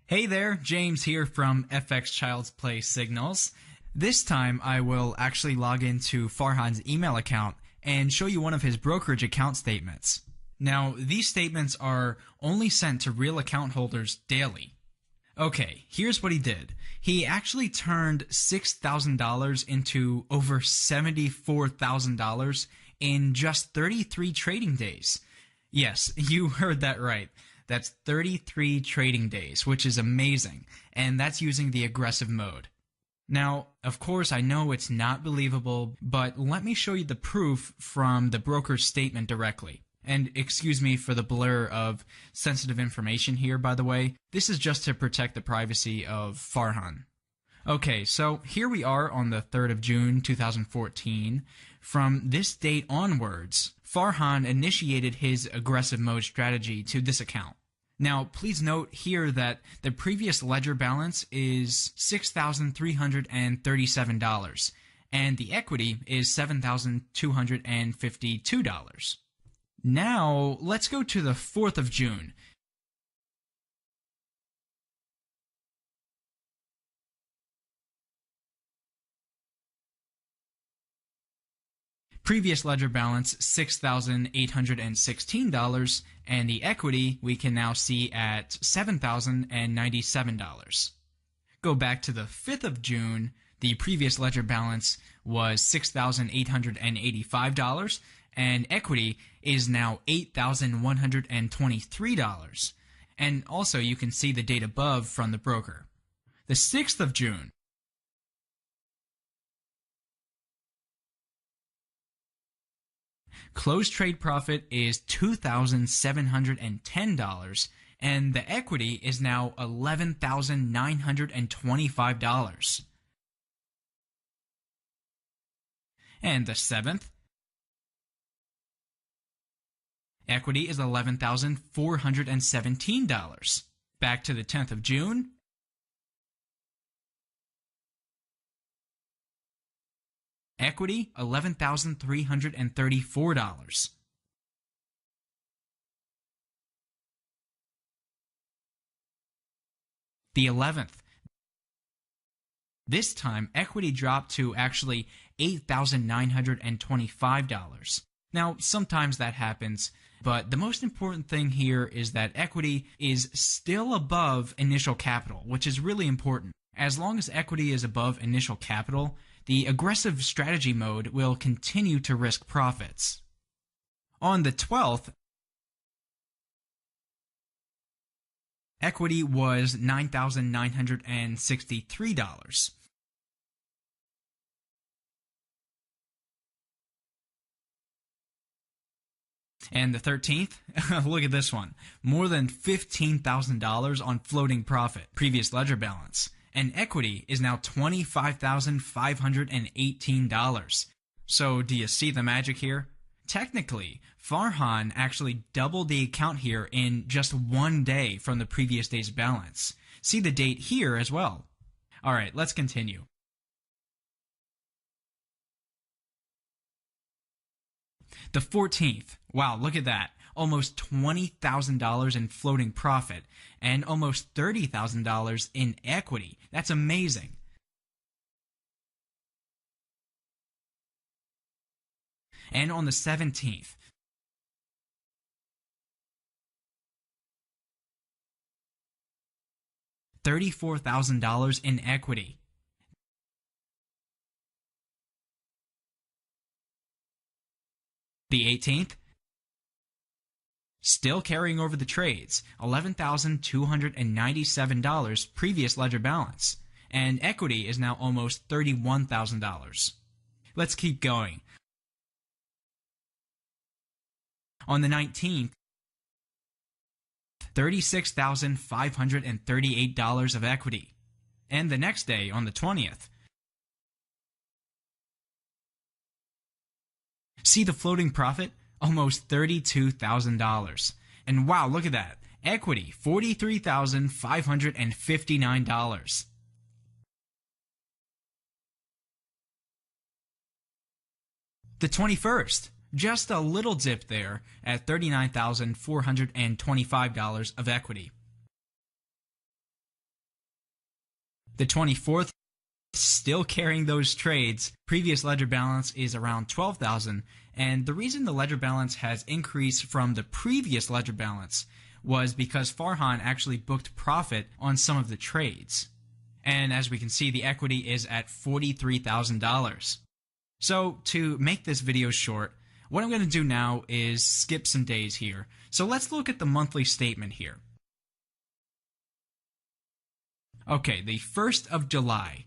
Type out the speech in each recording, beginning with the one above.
Hey there, James here from FX Child's Play Signals. This time I will actually log into Farhan's email account and show you one of his brokerage account statements. Now, these statements are only sent to real account holders daily. Okay, here's what he did. He actually turned $6,000 into over $74,000 in just 33 trading days. Yes, you heard that right. That's 33 trading days, which is amazing, and that's using the aggressive mode. Now, of course, I know it's not believable, but let me show you the proof from the broker's statement directly. And excuse me for the blur of sensitive information here, by the way. This is just to protect the privacy of Farhan. Okay, so here we are on the 3rd of June 2014. From this date onwards, Farhan initiated his aggressive mode strategy to this account. Now, please note here that the previous ledger balance is $6,337, and the equity is $7,252. Now, let's go to the 4th of June. Previous ledger balance, $6,816, and the equity we can now see at $7,097. Go back to the 5th of June, the previous ledger balance was $6,885, and equity is now $8,123. And also you can see the date above from the broker. The 6th of June, closed trade profit is $2,710, and the equity is now $11,925. And the 7th, equity is $11,417. Back to the 10th of June, equity, $11,334. The 11th. This time, equity dropped to actually $8,925. Now, sometimes that happens, but the most important thing here is that equity is still above initial capital, which is really important. As long as equity is above initial capital, the aggressive strategy mode will continue to risk profits. On the 12th, equity was $9,963. And the 13th, look at this one, more than $15,000 on floating profit, previous ledger balance. And equity is now $25,518. So do you see the magic here? Technically, Farhan actually doubled the account here in just one day from the previous day's balance. See the date here as well. Alright, let's continue. The 14th, wow, look at that. Almost $20,000 in floating profit and almost $30,000 in equity. That's amazing. And on the 17th, $34,000 in equity. The 18th, still carrying over the trades, $11,297 previous ledger balance, and equity is now almost $31,000. Let's keep going. On the 19th, $36,538 of equity. And the next day, on the 20th, see the floating profit? Almost $32,000. And wow, look at that. Equity, $43,559. The 21st, just a little dip there at $39,425 of equity. The 24th, still carrying those trades. Previous ledger balance is around 12,000, and the reason the ledger balance has increased from the previous ledger balance was because Farhan actually booked profit on some of the trades. And as we can see, the equity is at $43,000. So to make this video short, what I'm going to do now is skip some days here. So let's look at the monthly statement here. Okay, the 1st of July.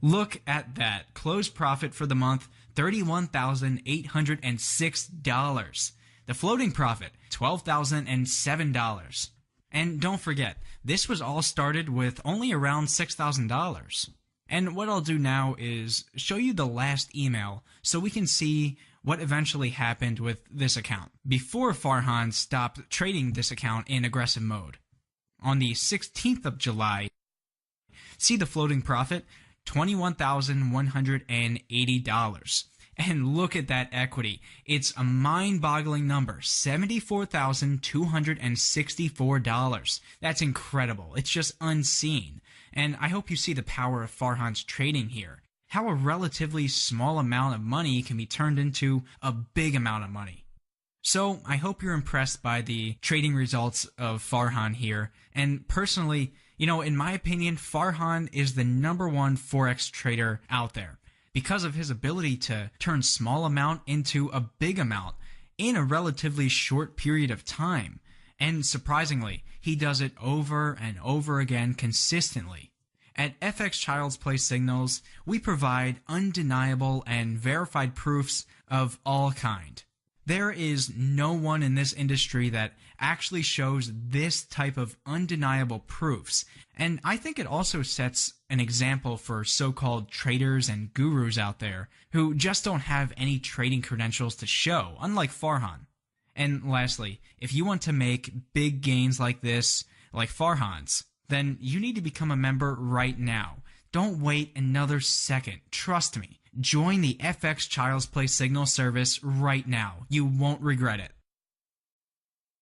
Look at that. Close profit for the month, $31,806. The floating profit, $12,007. And don't forget, this was all started with only around $6,000. And what I'll do now is show you the last email so we can see what eventually happened with this account before Farhan stopped trading this account in aggressive mode. On the 16th of July, see the floating profit, $21,180. And look at that equity. It's a mind-boggling number, $74,264. That's incredible. It's just unseen. And I hope you see the power of Farhan's trading here. How a relatively small amount of money can be turned into a big amount of money. So I hope you're impressed by the trading results of Farhan here. And personally, in my opinion, Farhan is the #1 Forex trader out there because of his ability to turn small amount into a big amount in a relatively short period of time. And surprisingly, he does it over and over again consistently. At FX Child's Play Signals, we provide undeniable and verified proofs of all kind. There is no one in this industry that actually shows this type of undeniable proofs, and I think it also sets an example for so-called traders and gurus out there who just don't have any trading credentials to show, unlike Farhan. And lastly, if you want to make big gains like this, like Farhan's, then you need to become a member right now. Don't wait another second. Trust me. Join the FX Child's Play Signal service right now. You won't regret it.